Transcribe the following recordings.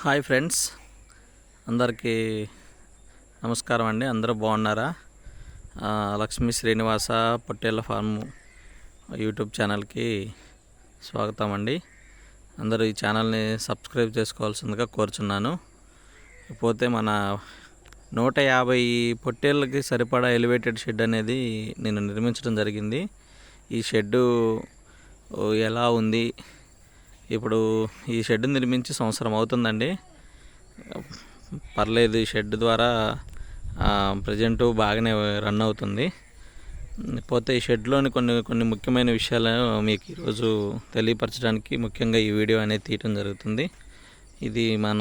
Hi friends, అందరికీ నమస్కారం అండి. అందరూ బాగున్నారా? లక్ష్మీ శ్రీనివాస పొట్టేళ్ల ఫార్మ్ యూట్యూబ్ ఛానల్కి స్వాగతం అండి. అందరూ ఈ ఛానల్ని సబ్స్క్రైబ్ చేసుకోవాల్సిందిగా కోరుచున్నాను. పోతే మన 150 పొట్టేళ్ళకి సరిపడా ఎలివేటెడ్ షెడ్ అనేది నేను నిర్మించడం జరిగింది. ఈ షెడ్డు ఎలా ఉంది? ఇప్పుడు ఈ షెడ్ నిర్మించి సంవత్సరం అవుతుందండి. పర్లేదు, ఈ షెడ్ ద్వారా ప్రజెంటు బాగానే రన్ అవుతుంది. పోతే ఈ షెడ్లోని కొన్ని ముఖ్యమైన విషయాలు మీకు ఈరోజు తెలియపరచడానికి ముఖ్యంగా ఈ వీడియో అనేది తీయటం జరుగుతుంది. ఇది మన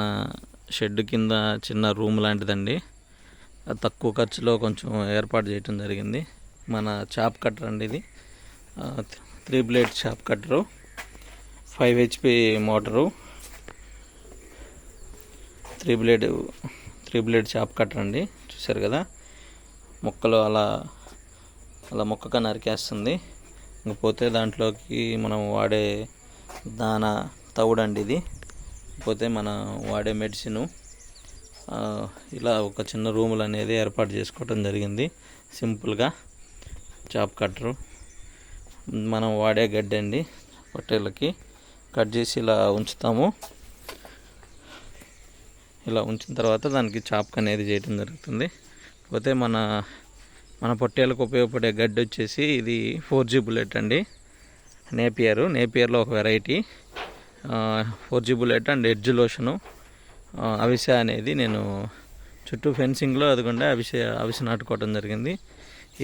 షెడ్ కింద చిన్న రూమ్ లాంటిదండి. తక్కువ ఖర్చులో కొంచెం ఏర్పాటు చేయటం జరిగింది. మన చాప్ కట్టర్ అండి. ఇది 3 blade chop cutter, 5 HP motor, 3 blade chop cutter అండి. చూసారు కదా, మొక్కలు అలా మొక్కగా నరికేస్తుంది. ఇంకపోతే దాంట్లోకి మనం వాడే దానా తవుడండి ఇది. పోతే మనం వాడే మెడిసిను, ఇలా ఒక చిన్న రూములు అనేది ఏర్పాటు చేసుకోవటం జరిగింది. సింపుల్గా చాప్ కట్టరు, మనం వాడే గడ్డి అండి. పొట్టేళ్ళకి కట్ చేసి ఇలా ఉంచుతాము. ఇలా ఉంచిన తర్వాత దానికి చాప్ అనేది చేయడం జరుగుతుంది. పోతే మన పొట్టేళ్ళకు ఉపయోగపడే గడ్డి వచ్చేసి ఇది 4G బుల్లెట్ అండి. నేపియర్లో ఒక variety 4G bullet and edge lotion అవిసె అనేది నేను చుట్టూ ఫెన్సింగ్లో అదిగుండా అవిసె నాటుకోవడం జరిగింది.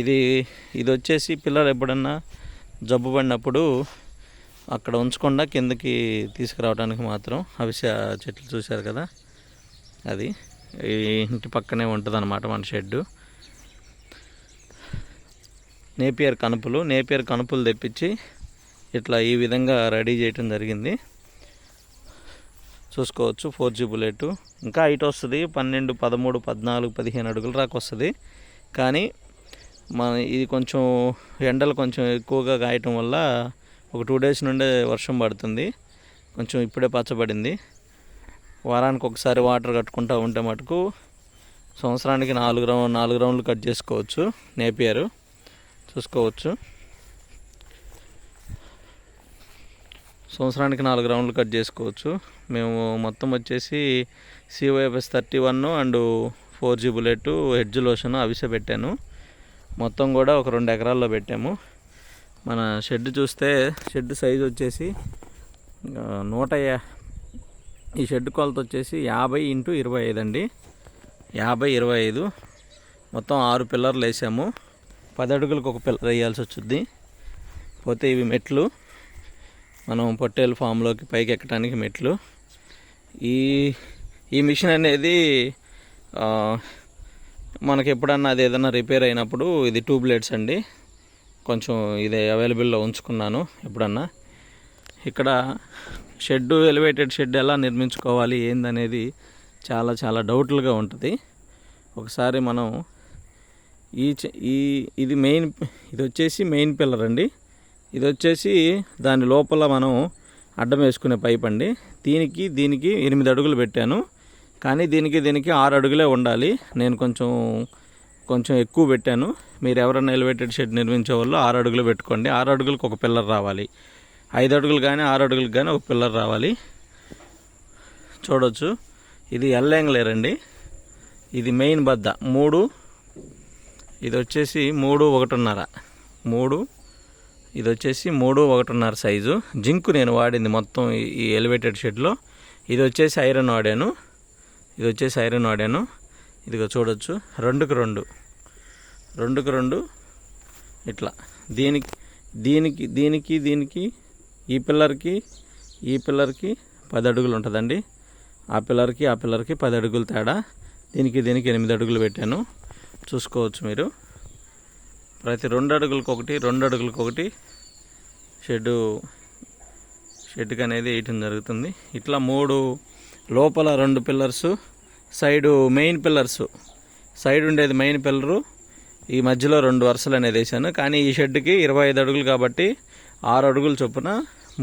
ఇది వచ్చేసి పిల్లలు ఎప్పుడన్నా జబ్బు పడినప్పుడు అక్కడ ఉంచకుండా కిందకి తీసుకురావడానికి మాత్రం అవిసె చెట్లు చూశారు కదా, అది ఈ ఇంటి పక్కనే ఉంటుంది అన్నమాట మన షెడ్డు. నేపియర్ కనుపులు తెప్పించి ఇట్లా ఈ విధంగా రెడీ చేయటం జరిగింది. చూసుకోవచ్చు, 4G బుల్లెట్. ఇంకా హైట్ వస్తుంది, 12, 13, 14, 15 అడుగుల దాకా వస్తుంది. కానీ ఇది కొంచెం ఎండలు కొంచెం ఎక్కువగా కాయటం వల్ల ఒక 2 days నుండే వర్షం పడుతుంది. కొంచెం ఇప్పుడే పచ్చబడింది. వారానికి ఒకసారి వాటర్ కట్టుకుంటూ ఉంటే మటుకు సంవత్సరానికి 4 రౌండ్లు కట్ చేసుకోవచ్చు. నేపియర్ చూసుకోవచ్చు, సంవత్సరానికి 4 రౌండ్లు కట్ చేసుకోవచ్చు. మేము మొత్తం వచ్చేసి COFS 31 and 4G bullet, edge lotion, అవిసె పెట్టాను. మొత్తం కూడా ఒక 2 ఎకరాల్లో పెట్టాము. మన షెడ్ చూస్తే షెడ్ సైజు వచ్చేసి ఈ షెడ్ కొలత వచ్చేసి 50x25 అండి. 50x25 మొత్తం 6 పిల్లర్లు వేసాము. 10 అడుగులకు ఒక పిల్లర్ వేయాల్సి వచ్చింది. పోతే ఇవి మెట్లు, మనం పొట్టేలు ఫామ్లోకి పైకి ఎక్కడానికి మెట్లు. ఈ మిషన్ అనేది మనకి ఎప్పుడన్నా అది ఏదైనా రిపేర్ అయినప్పుడు ఇది 2 బ్లేడ్స్ అండి. కొంచెం ఇది అవైలబుల్లో ఉంచుకున్నాను. ఎప్పుడన్నా ఇక్కడ ఎలివేటెడ్ షెడ్ ఎలా నిర్మించుకోవాలి ఏందనేది చాలా డౌట్లుగా ఉంటుంది. ఒకసారి మనం ఇది వచ్చేసి మెయిన్ పిల్లర్ అండి. ఇది వచ్చేసి దాని లోపల మనం అడ్డం వేసుకునే పైప్ అండి. దీనికి 8 అడుగులు పెట్టాను. కానీ దీనికి 6 అడుగులే ఉండాలి. నేను కొంచెం ఎక్కువ పెట్టాను. మీరు ఎవరైనా ఎలివేటెడ్ షెడ్ నిర్మించే వాళ్ళు 6 అడుగులు పెట్టుకోండి. 6 అడుగులకు ఒక పిల్లర్ రావాలి. 5 అడుగులు కానీ 6 అడుగులకు కానీ ఒక పిల్లర్ రావాలి. చూడవచ్చు, ఇది ఎల్యాంగ్లేర్ అండి. ఇది మెయిన్ బద్ద 3, ఇది వచ్చేసి 3, 1.5. ఇది వచ్చేసి 3, 1.5 సైజు జింకు నేను వాడింది మొత్తం ఈ ఎలివేటెడ్ షెడ్లో. ఇది వచ్చేసి ఐరన్ వాడాను. ఇదిగో చూడొచ్చు, 2x2 ఇట్లా. దీనికి ఈ పిల్లర్కి 10 అడుగులు ఉంటుందండి. ఆ పిల్లర్కి 10 అడుగులు తేడా. దీనికి 8 అడుగులు పెట్టాను. చూసుకోవచ్చు మీరు. ప్రతి 2 అడుగులకు ఒకటి షెడ్కి అనేది వేయటం జరుగుతుంది. ఇట్లా 3 లోపల 2 పిల్లర్సు, మెయిన్ పిల్లర్సు, సైడ్ ఉండేది మెయిన్ పిల్లరు, ఈ మధ్యలో 2 వరుసలు అనేది వేసాను. కానీ ఈ షెడ్కి 25 అడుగులు కాబట్టి 6 అడుగులు చొప్పున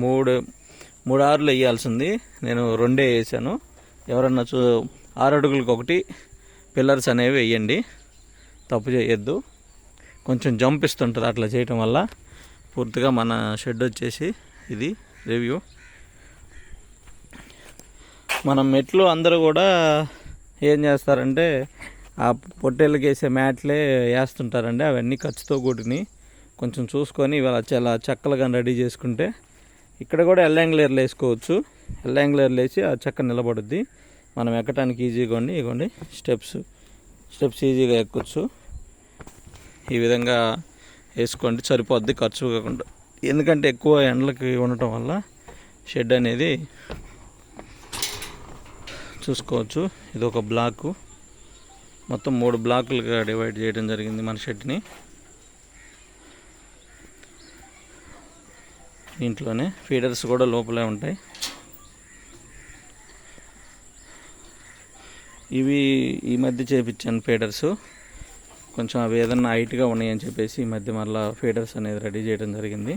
3 ఆరులు వేయాల్సింది. నేను 2 వేసాను. ఎవరన్నా 6 అడుగులకు ఒకటి పిల్లర్స్ అనేవి వేయండి, తప్పు చేయొద్దు. కొంచెం జంప్ ఇస్తుంటుంది అట్లా చేయటం వల్ల. పూర్తిగా మన షెడ్ వచ్చేసి ఇది రివ్యూ. మనం మెట్లు అందరూ కూడా ఏం చేస్తారంటే ఆ పొట్టేళ్ళకి వేసే మ్యాట్లే వేస్తుంటారండి. అవన్నీ ఖర్చుతో కూడిని. కొంచెం చూసుకొని ఇవాళ చాలా చెక్కలుగా రెడీ చేసుకుంటే, ఇక్కడ కూడా ఎల్యాంగ్లేర్లు వేసుకోవచ్చు. ఎల్యాంగ్లేర్లు వేసి ఆ చెక్క నిలబడుద్ది, మనం ఎక్కడానికి ఈజీగా ఉండి. ఇవ్వండి స్టెప్స్ ఈజీగా ఎక్కొచ్చు. ఈ విధంగా వేసుకోండి, సరిపోద్ది ఖర్చు కాకుండా. ఎందుకంటే ఎక్కువ ఎండలకి ఉండటం వల్ల షెడ్ అనేది చూసుకోవచ్చు. ఇది ఒక బ్లాకు, మొత్తం 3 బ్లాకులుగా డివైడ్ చేయడం జరిగింది మన షెడ్ని. దీంట్లోనే ఫీడర్స్ కూడా లోపలే ఉంటాయి. ఇవి ఈ మధ్య చేపించాను ఫీడర్స్, కొంచెం అవి ఏదన్నా హైట్గా ఉన్నాయని చెప్పేసి ఈ మధ్య మళ్ళీ ఫీడర్స్ అనేది రెడీ చేయడం జరిగింది.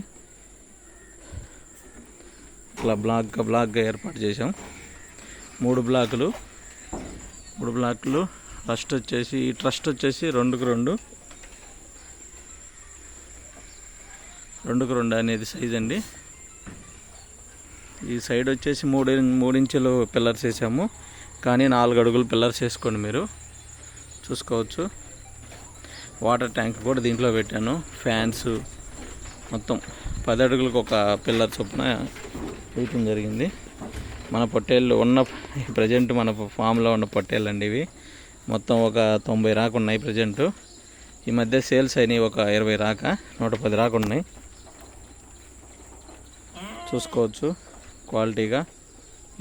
ఇట్లా బ్లాక్గా ఏర్పాటు చేసాం. 3 బ్లాకులు. ట్రస్ట్ వచ్చేసి 2కు 2 అనేది సైజ్ అండి. ఈ సైడ్ వచ్చేసి 3 ఇంచులు పిల్లర్స్ వేసాము, కానీ 4 అడుగులు పిల్లర్స్ వేసుకోండి మీరు చూసుకోవచ్చు. వాటర్ ట్యాంక్ కూడా దీంట్లో పెట్టాను. ఫ్యాన్స్ మొత్తం 10 అడుగులకు ఒక పిల్లర్ చొప్పున వేయటం జరిగింది. మన పొట్టేళ్ళు ఉన్న ప్రజెంట్ మన ఫామ్లో ఉన్న పొట్టేళ్ళు అండి ఇవి. మొత్తం ఒక 90 రాక ఉన్నాయి ప్రజెంటు. ఈ మధ్య సేల్స్ అయినాయి ఒక 20 రాక, 110 రాక ఉన్నాయి. చూసుకోవచ్చు క్వాలిటీగా.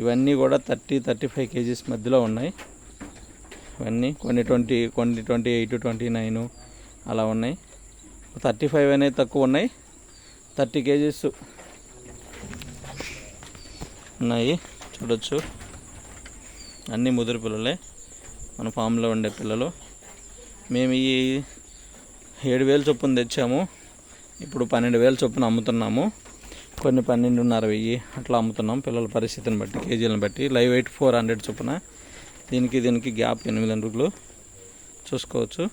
ఇవన్నీ కూడా 30-35 కేజీస్ మధ్యలో ఉన్నాయి. ఇవన్నీ కొన్ని 28, 29 అలా ఉన్నాయి. 35 అనేది తక్కువ ఉన్నాయి, 30 కేజీస్ ఉన్నాయి. చూడొచ్చు, అన్నీ ముదురు పిల్లలే, మన ఫామ్లో ఉండే పిల్లలు. మేము ఈ 7,000 చొప్పున తెచ్చాము, ఇప్పుడు 12,000 చొప్పున అమ్ముతున్నాము. కొన్ని 12,500 అట్లా అమ్ముతున్నాం, పిల్లల పరిస్థితిని బట్టి, కేజీలను బట్టి. లైవ్ వెయిట్ 400 చొప్పున. దీనికి గ్యాప్ 8 అడుగులు చూసుకోవచ్చు.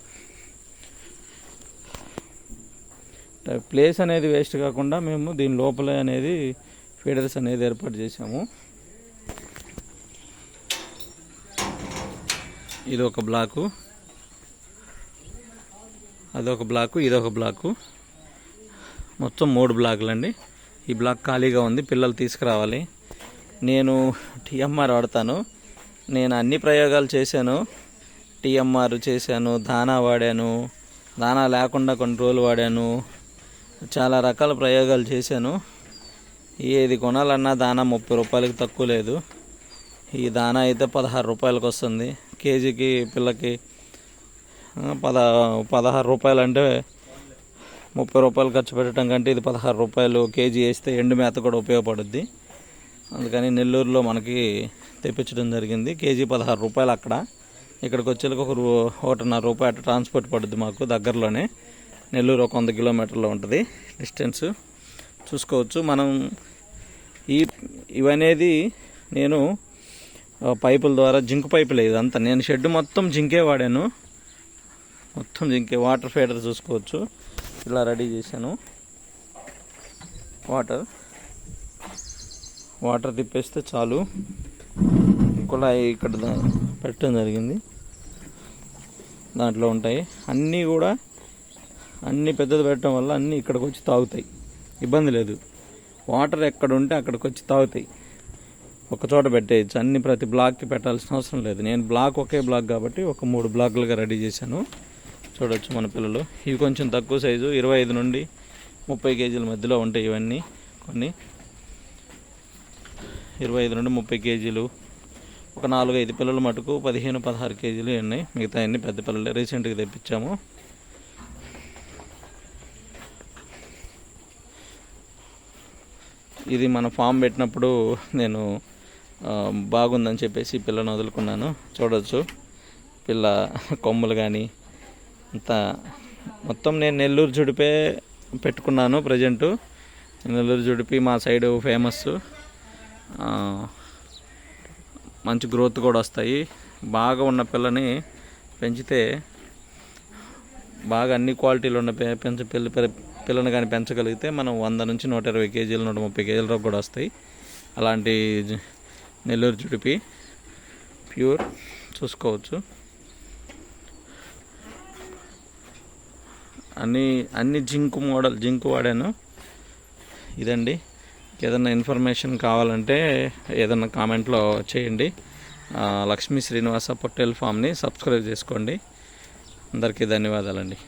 ప్లేస్ అనేది వేస్ట్ కాకుండా మేము దీని లోపలే అనేది ఫీడర్స్ అనేది ఏర్పాటు చేసాము. ఇది ఒక బ్లాకు, అదొక బ్లాకు, ఇదొక బ్లాకు. మొత్తం 3 బ్లాకులు అండి. ఈ బ్లాక్ ఖాళీగా ఉంది, పిల్లలు తీసుకురావాలి. నేను టీఎంఆర్ వాడతాను. నేను అన్ని ప్రయోగాలు చేశాను. టీఎంఆర్ చేశాను, దానా వాడాను, దానా లేకుండా కొన్ని రోజులు వాడాను, చాలా రకాల ప్రయోగాలు చేశాను. ఏది కొనాలన్నా దానా 30 రూపాయలకి తక్కువ లేదు. ఈ దానా అయితే 16 రూపాయలకు వస్తుంది కేజీకి. పిల్లకి 16 రూపాయలు అంటే 30 రూపాయలు ఖర్చు పెట్టడం కంటే ఇది 16 రూపాయలు కేజీ వేస్తే ఎండు మేత కూడా ఉపయోగపడుద్ది. అందుకని నెల్లూరులో మనకి తెప్పించడం జరిగింది. కేజీ 16 రూపాయలు. ఇక్కడికి వచ్చేలకు 1.5 రూపాయలు ట్రాన్స్పోర్ట్ పడుద్ది మాకు. దగ్గరలోనే నెల్లూరు ఒక 100 కిలోమీటర్లో ఉంటుంది డిస్టెన్స్. చూసుకోవచ్చు. మనం ఇవనేది నేను పైపుల ద్వారా, జింక్ పైపులే ఇదంతా. నేను షెడ్ మొత్తం జింకే వాడాను, మొత్తం జింకే. వాటర్ ఫీడర్ చూసుకోవచ్చు, ఇలా రెడీ చేశాను. వాటర్ తిప్పేస్తే చాలు. కుళాయి ఇక్కడ పెట్టడం జరిగింది, దాంట్లో ఉంటాయి అన్నీ కూడా. అన్నీ పెద్దది పెట్టడం వల్ల అన్నీ ఇక్కడికి వచ్చి తాగుతాయి, ఇబ్బంది లేదు. వాటర్ ఎక్కడ ఉంటే అక్కడికి వచ్చి తాగుతాయి. ఒక చోట పెట్టేయచ్చు, అన్ని ప్రతి బ్లాక్కి పెట్టాల్సిన అవసరం లేదు. నేను ఒకే బ్లాక్ కాబట్టి ఒక 3 బ్లాకులుగా రెడీ చేశాను. చూడవచ్చు మన పిల్లలు. ఇవి కొంచెం తక్కువ సైజు, 25 నుండి 30 కేజీల మధ్యలో ఉంటాయి ఇవన్నీ. కొన్ని 25 నుండి 30 కేజీలు. ఒక 4-5 పిల్లలు మటుకు 15-16 కేజీలు ఉన్నాయి. మిగతా అన్ని పెద్ద పిల్లలే, రీసెంట్గా తెప్పించాము. ఇది మన ఫామ్ పెట్టినప్పుడు నేను బాగుందని చెప్పేసి పిల్లను వదులుకున్నాను. చూడవచ్చు పిల్ల కొమ్ములు కానీ అంతా. మొత్తం నేను నెల్లూరు జుడిపే పెట్టుకున్నాను ప్రజెంటు. నెల్లూరు జుడిపి మా సైడు ఫేమస్. మంచి గ్రోత్ కూడా వస్తాయి. బాగా ఉన్న పిల్లని పెంచితే బాగా అన్ని క్వాలిటీలు ఉన్న పిల్లని కానీ పెంచగలిగితే మనం 100 నుంచి 120 కేజీలు 130 కేజీల వరకు కూడా వస్తాయి. అలాంటి నెల్లూరు జుడిపి ప్యూర్ చూసుకోవచ్చు. అన్ని జింక్ వాడాను. ఇదండి. ఏదన్నా ఇన్ఫర్మేషన్ కావాలంటే ఏదన్నా కామెంట్లో చేయండి. లక్ష్మీ శ్రీనివాస పొట్టేల్ ఫామ్ని సబ్స్క్రైబ్ చేసుకోండి. అందరికీ ధన్యవాదాలండి.